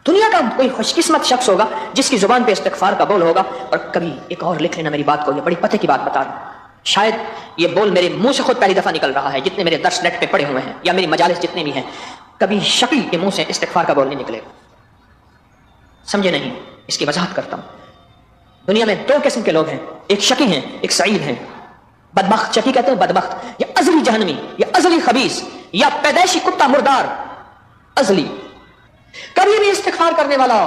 دنیا کا کوئی خوش قسمت شخص ہوگا جس کی زبان پہ استغفار کا بول ہوگا. اور کبھی ایک اور لکھ لینا میری بات کو, یہ بڑی پتے کی بات بتا رہا ہوں, شاید یہ بول میرے منہ سے خود پہلی دفعہ نکل رہا ہے, جتنے میرے درس نیٹ پہ پڑے ہوئے ہیں یا میری مجالس جتنے بھی ہیں, کبھی شقی کے منہ سے استغفار کا بول نہیں نکلے گا. سمجھے نہیں؟ اس کی وضاحت کرتا ہوں. دنیا میں دو قسم کے لوگ ہیں, ایک شقی ہیں, ایک سعید ہیں. بدبخت شقی کہتے ہیں بدبخت, یا ازلی جہنمی, یا ازلی خبیث, یا پیدائشی کتا مردار ازلی. کبھی بھی استغفار کرنے والا,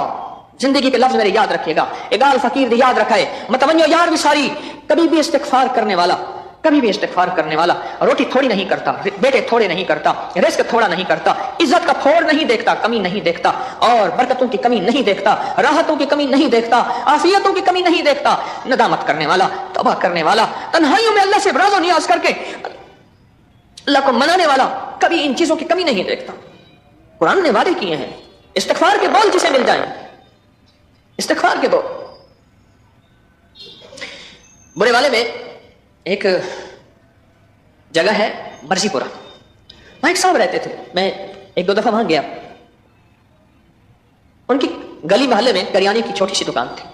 زندگی کے لفظ میرے یاد رکھیے گا, اقال فقیر دی یاد رکھے, متمنیو یار وساری. کبھی بھی استغفار کرنے والا, کبھی بھی استغفار کرنے والا روٹی تھوڑی نہیں کرتا, بیٹے تھوڑے نہیں کرتا, رزق تھوڑا نہیں کرتا, عزت کا پھوڑ نہیں دیکھتا, کمی نہیں دیکھتا, اور برکتوں کی کمی نہیں دیکھتا, راحتوں کی کمی نہیں دیکھتا, عافیتوں کی کمی نہیں دیکھتا. ندامت کرنے والا, توبہ کرنے والا, تنہائیوں میں اللہ سے راز و نیاز کر کے اللہ کو منانے والا, کبھی ان چیزوں کی کمی نہیں دیکھتا. قرآن نے وعدے کیے ہیں استغفار کے بول جسے مل جائیں, استغفار کے بول. برے والے میں ایک جگہ ہے برسی پورہ, وہاں ایک صاحب رہتے تھے. میں ایک دو دفعہ وہاں گیا. ان کی گلی محلے میں کریانے کی چھوٹی سی دکان تھی,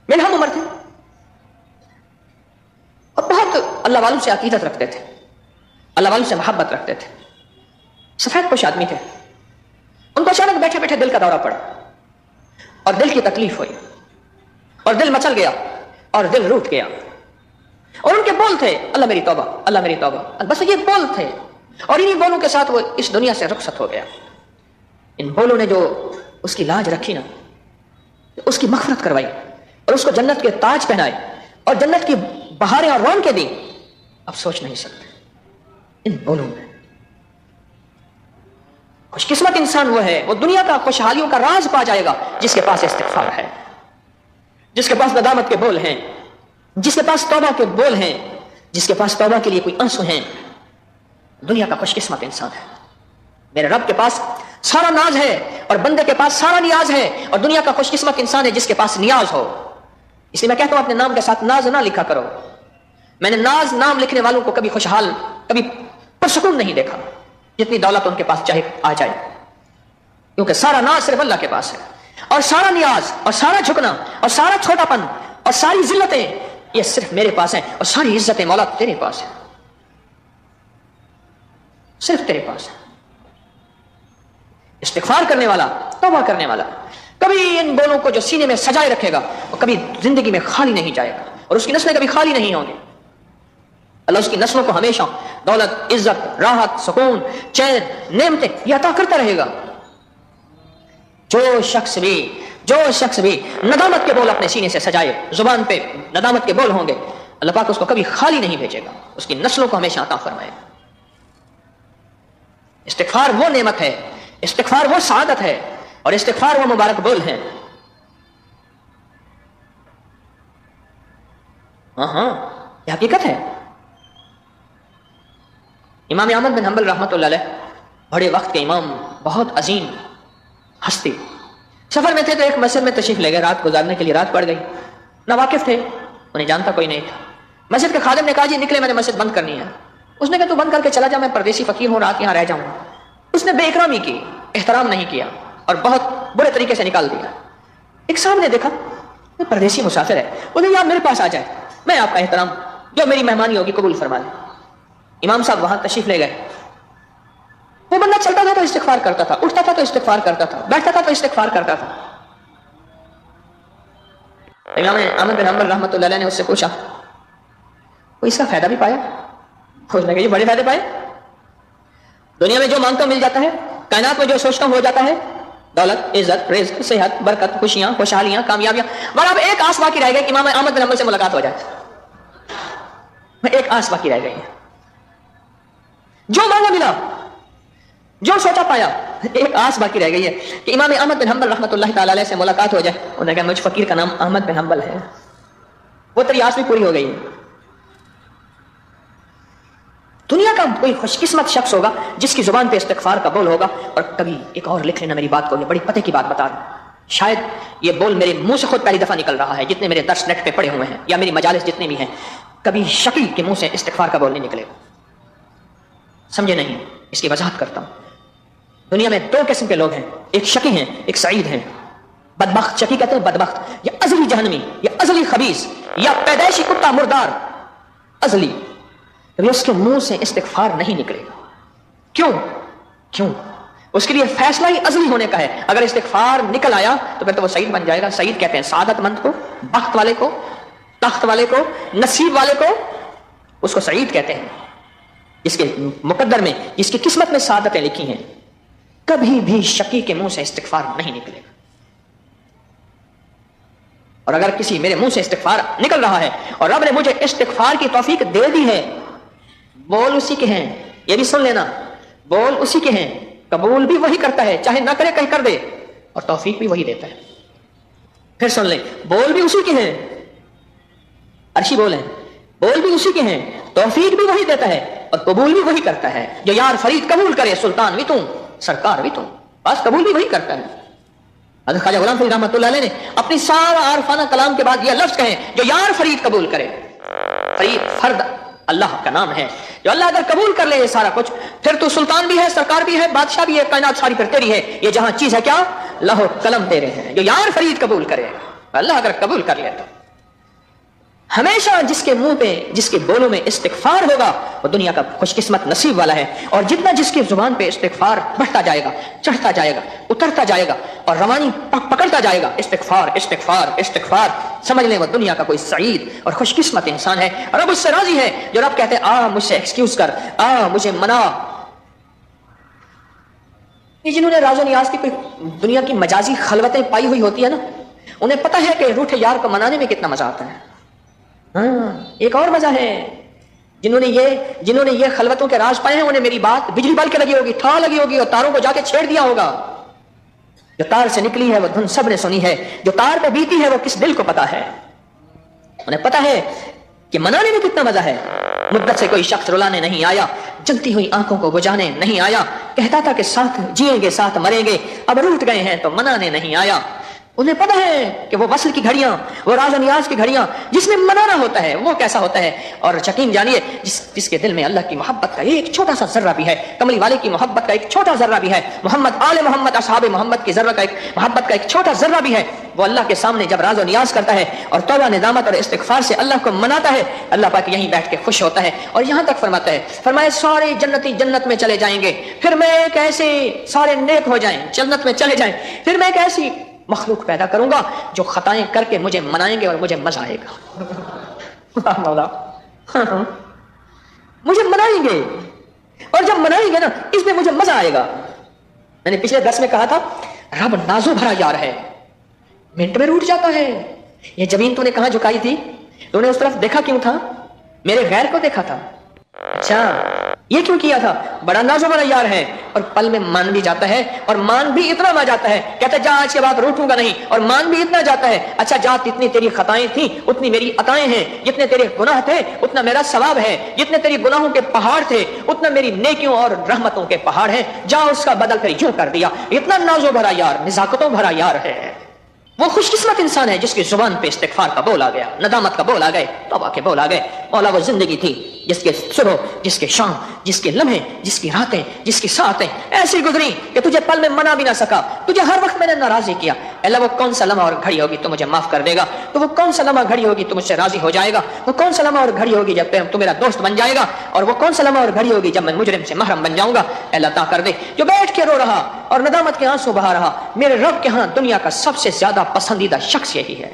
میرے ہم عمر تھے, اور بہت اللہ والوں سے عقیدت رکھتے تھے, اللہ والوں سے محبت رکھتے تھے, سفید پوش آدمی تھے. ان کو اچانک بیٹھے بیٹھے دل کا دورہ پڑا, اور دل کی تکلیف ہوئی, اور دل مچل گیا, اور دل روٹ گیا. اور ان کے بول تھے اللہ میری توبہ, اللہ میری توبہ, بس یہ بول تھے. اور انہی بولوں کے ساتھ وہ اس دنیا سے رخصت ہو گیا. ان بولوں نے جو اس کی لاج رکھی نا, اس کی مغفرت کروائی, اور اس کو جنت کے تاج پہنائے, اور جنت کی بہاریں اور رونقیں دی. اب سوچ نہیں سکتے ان بولوں میں. خوش قسمت انسان وہ ہے, وہ دنیا کا خوشحالیوں کا راز پا جائے گا جس کے پاس استغفار ہے, جس کے پاس ندامت کے بول ہیں, جس کے پاس توبہ کے بول ہیں, جس کے پاس توبہ کے لیے کوئی آنسو ہیں. دنیا کا خوش قسمت انسان ہے. میرے رب کے پاس سارا ناز ہے, اور بندے کے پاس سارا نیاز ہے. اور دنیا کا خوش قسمت انسان ہے جس کے پاس نیاز ہو. اس لیے میں کہتا ہوں اپنے نام کے ساتھ ناز نہ لکھا کرو. میں نے ناز نام لکھنے والوں کو کبھی خوشحال, کبھی پرسکون نہیں دیکھا, جتنی دولت ان کے پاس چاہے آ جائے, کیونکہ سارا ناز صرف اللہ کے پاس ہے. اور سارا نیاز, اور سارا جھکنا, اور سارا چھوٹا پن, اور ساری ذلتیں یہ صرف میرے پاس ہیں, اور ساری عزتیں مولا تیرے پاس ہیں, صرف تیرے پاس ہے. استغفار کرنے والا, توبہ کرنے والا, کبھی ان بولوں کو جو سینے میں سجائے رکھے گا, وہ کبھی زندگی میں خالی نہیں جائے گا, اور اس کی نسلیں کبھی خالی نہیں ہوں گی. اللہ اس کی نسلوں کو ہمیشہ دولت, عزت, راحت, سکون, چین, نعمتیں یہ عطا کرتا رہے گا. جو شخص بھی ندامت کے بول اپنے سینے سے سجائے, زبان پہ ندامت کے بول ہوں گے, اللہ پاک اس کو کبھی خالی نہیں بھیجے گا, اس کی نسلوں کو ہمیشہ عطا فرمائے گا. استغفار وہ نعمت ہے, استغفار وہ سعادت ہے, اور استغفار وہ مبارک بول ہیں. ہاں یہ حقیقت ہے. امام احمد بن حنبل رحمۃ اللہ علیہ بڑے وقت کے امام, بہت عظیم ہستی, سفر میں تھے تو ایک مسجد میں تشریف لے گئے رات گزارنے کے لیے. رات پڑ گئی, ناواقف تھے, انہیں جانتا کوئی نہیں تھا. مسجد کے خادم نے کہا جی نکلے, میں نے مسجد بند کرنی ہے. اس نے کہا تو بند کر کے چلا جا, میں پردیسی فقیر ہوں, رات یہاں رہ جاؤں. اس نے بے اکرامی کی, احترام نہیں کیا, اور بہت برے طریقے سے نکال دیا. ایک صاحب نے دیکھا یہ پردیسی مسافر ہے, انہوں نے آپ میرے پاس آ جائے, میں آپ کا احترام, جو میری مہمانی ہوگی قبول فرما لیں. امام صاحب وہاں تشریف لے گئے. وہ بندہ چلتا تھا تو استغفار کرتا تھا, اٹھتا تھا تو استغفار کرتا تھا, بیٹھتا تھا تو استغفار کرتا تھا. امام احمد بن حنبل رحمۃ اللہ علیہ نے اس سے پوچھا کوئی اس کا فائدہ بھی پایا؟ اس نے کہا یہ بڑے فائدے پائے. دنیا میں جو مانگتا ہوں مل جاتا ہے, کائنات میں جو سوچتا ہوں ہو جاتا ہے, دولت, عزت, رزق, صحت, برکت, خوشیاں, خوشحالیاں, کامیابیاں. مگر اب ایک آس باقی رہ گئی کہ امام احمد بن حنبل سے ملاقات ہو جائے. ایک آس باقی رہ گئی ہے, جو مانگا ملا, جو سوچا پایا. ایک آس باقی رہ گئی ہے کہ امام احمد بن حنبل رحمۃ اللہ تعالی علیہ سے ملاقات ہو جائے. انہوں نے کہا مجھ فقیر کا نام احمد بن حنبل ہے. وہ تیری آس بھی پوری ہو گئی ہے. دنیا کا کوئی خوش قسمت شخص ہوگا جس کی زبان پہ استغفار کا بول ہوگا. اور کبھی ایک اور لکھ لینا میری بات کو, یہ بڑی پتے کی بات بتا رہا ہوں. شاید یہ بول میرے منہ سے خود پہلی دفعہ نکل رہا ہے, جتنے میرے درس نیٹ پہ پڑے ہوئے ہیں یا میری مجالس جتنے بھی ہیں, کبھی شقی کے منہ سے استغفار کا بول نہیں نکلے گا. سمجھے نہیں؟ اس کی وضاحت کرتا ہوں. دنیا میں دو قسم کے لوگ ہیں، ایک شقی ہیں ایک سعید ہیں. بدبخت، شقی کہتے ہیں بدبخت، یا ازلی جہنمی، یا ازلی خبیث، یا پیدائشی کتا مردار. ازلی، کبھی اس کے منہ سے استغفار نہیں نکلے گا. کیوں؟ اس کے لیے فیصلہ ہی ازلی ہونے کا ہے. اگر استغفار نکل آیا تو پھر تو وہ سعید بن جائے گا. سعید کہتے ہیں سعادت مند کو، بخت والے کو، تخت والے کو، نصیب والے کو، اس کو سعید کہتے ہیں. جس کے مقدر میں، جس کی قسمت میں سعادتیں لکھی ہیں. کبھی بھی شقی کے منہ سے استغفار نہیں نکلے گا. اور اگر کسی میرے منہ سے استغفار نکل رہا ہے اور رب نے مجھے استغفار کی توفیق دے دی ہے، بول اسی کے ہیں، یہ بھی سن لینا، بول اسی کے ہیں، قبول بھی وہی کرتا ہے، چاہے نہ کرے کہیں کر دے، اور توفیق بھی وہی دیتا ہے. پھر سن لیں، بول بھی اسی کے ہیں، عرشی بول ہیں، بول بھی اسی کے ہیں، توفیق بھی وہی دیتا ہے اور قبول بھی وہی کرتا ہے. جو یار فرید قبول کرے، سلطان بھی تم، سرکار بھی تم، بس قبول بھی وہی کرتا ہے. حضرت خواجہ غلام فرید رحمۃ اللہ علیہ نے اپنی سارا عارفانہ کلام کے بعد یہ لفظ کہیں، جو یار فرید قبول کرے. فرید فرد اللہ کا نام ہے. جو اللہ اگر قبول کر لے یہ سارا کچھ، پھر تو سلطان بھی ہے، سرکار بھی ہے، بادشاہ بھی ہے، کائنات ساری پھر تیری ہے. یہ جہاں چیز ہے کیا؟ لوح قلم تیرے ہیں. جو یار فرید قبول کرے، اللہ اگر قبول کر لے تو ہمیشہ جس کے منہ پہ، جس کے بولوں میں استغفار ہوگا وہ دنیا کا خوش قسمت نصیب والا ہے. اور جتنا جس کی زبان پہ استغفار بڑھتا جائے گا، چڑھتا جائے گا، اترتا جائے گا اور روانی پکڑتا جائے گا، استغفار استغفار استغفار، سمجھ لیں وہ دنیا کا کوئی سعید اور خوش قسمت انسان ہے. رب اس سے راضی ہے. جو رب کہتے آ مجھ سے ایکسکیوز کر، آ مجھے منا. یہ جنہوں نے راز و نیاز کی کوئی دنیا کی مجازی خلوتیں پائی ہوئی ہوتی ہے نا، انہیں پتہ ہے کہ روٹھے یار کو منانے میں کتنا مزہ آتا ہے. ہاں، ایک اور مزہ ہے. جنہوں نے یہ خلوتوں کے راز پائے ہیں، انہیں میری بات بجلی بل کے لگی ہوگی، تھا لگی ہوگی، اور تاروں کو جا کے چھیڑ دیا ہوگا. جو تار سے نکلی ہے وہ دھن سب نے سنی ہے، جو تار پہ بیتی ہے وہ کس دل کو پتا ہے. انہیں پتا ہے کہ منانے میں کتنا مزہ ہے. مدت سے کوئی شخص رلانے نہیں آیا، جلتی ہوئی آنکھوں کو بجھانے نہیں آیا. کہتا تھا کہ ساتھ جئیں گے ساتھ مریں گے، اب روٹ گئے ہیں تو منانے نہیں آیا. انہیں پتا ہے کہ وہ وصل کی گھڑیاں، وہ راز و نیاز کی گھڑیاں جس میں منانا ہوتا ہے وہ کیسا ہوتا ہے. اور یقین جانیے جس کے دل میں اللہ کی محبت کا ایک چھوٹا سا ذرہ بھی ہے، کملی والے کی محبت کا ایک چھوٹا ذرہ بھی ہے، محمد آل محمد اصحاب محمد کی محبت کا ایک چھوٹا ذرہ بھی ہے، وہ اللہ کے سامنے جب راز و نیاز کرتا ہے اور توبہ ندامت اور استغفار سے اللہ کو مناتا ہے، اللہ پاک یہیں بیٹھ کے خوش ہوتا ہے. اور یہاں تک فرماتا ہے، فرمائے سارے جنتی جنت میں چلے جائیں گے، پھر میں ایک ایسے سارے نیک ہو جائیں، جنت میں چلے جائیں، پھر میں ایک ایسی مخلوق پیدا کروں گا جو خطائیں کر کے مجھے منائیں گے اور مجھے مزہ آئے گا. مولا مجھے منائیں گے، اور جب منائیں گے نا اس میں مجھے مزہ آئے گا. میں نے پچھلے درس میں کہا تھا رب نازو بھرا یار ہے، منٹ میں روٹ جاتا ہے. یہ زمین تو نے کہاں جھکائی تھی؟ تو نے اس طرف دیکھا کیوں تھا؟ میرے غیر کو دیکھا تھا. اچھا یہ کیوں کیا تھا؟ بڑا نازو بڑا یار ہے، اور پل میں مان بھی جاتا ہے، اور مان بھی اتنا آ جاتا ہے، کہتا ہے جا آج کے بعد روٹوں گا نہیں، اور مان بھی اتنا جاتا ہے، اچھا جا جتنی تیری خطائیں تھیں اتنی میری عطائیں ہیں، جتنے تیرے گناہ تھے اتنا میرا ثواب ہے، جتنے تیری گناہوں کے پہاڑ تھے اتنا میری نیکیوں اور رحمتوں کے پہاڑ ہیں، جا اس کا بدل پھر یوں کر دیا. اتنا نازو بھرا یار، نزاکتوں بھرا یار ہے. وہ خوش قسمت انسان ہے جس کی زبان پہ استغفار کا بول آ گیا، ندامت کا بول آ گئے، توبہ کے بول آ گئے. مولا وہ زندگی تھی جس کے صبح، جس کے شام، جس کے لمحے، جس کی راتیں، جس کی ساعتیں ایسی گزری کہ تجھے پل میں منا بھی نہ سکا، تجھے ہر وقت میں نے ناراضی کیا. اللہ وہ کون سا لمحہ اور گھڑی ہوگی تو مجھے معاف کر دے گا؟ تو وہ کون سا لمحہ گھڑی ہوگی تو مجھ سے راضی ہو جائے گا؟ وہ کون سا لمحہ اور گھڑی ہوگی جب تو میرا دوست بن جائے گا؟ اور وہ کون سا لمحہ اور گھڑی ہوگی جب میں مجرم سے محرم بن جاؤں گا؟ اللہ عطا کر دے. جو بیٹھ کے رو رہا اور ندامت کے آنسو بہا رہا، میرے رب کے ہاں دنیا کا سب سے زیادہ پسندیدہ شخص یہی ہے.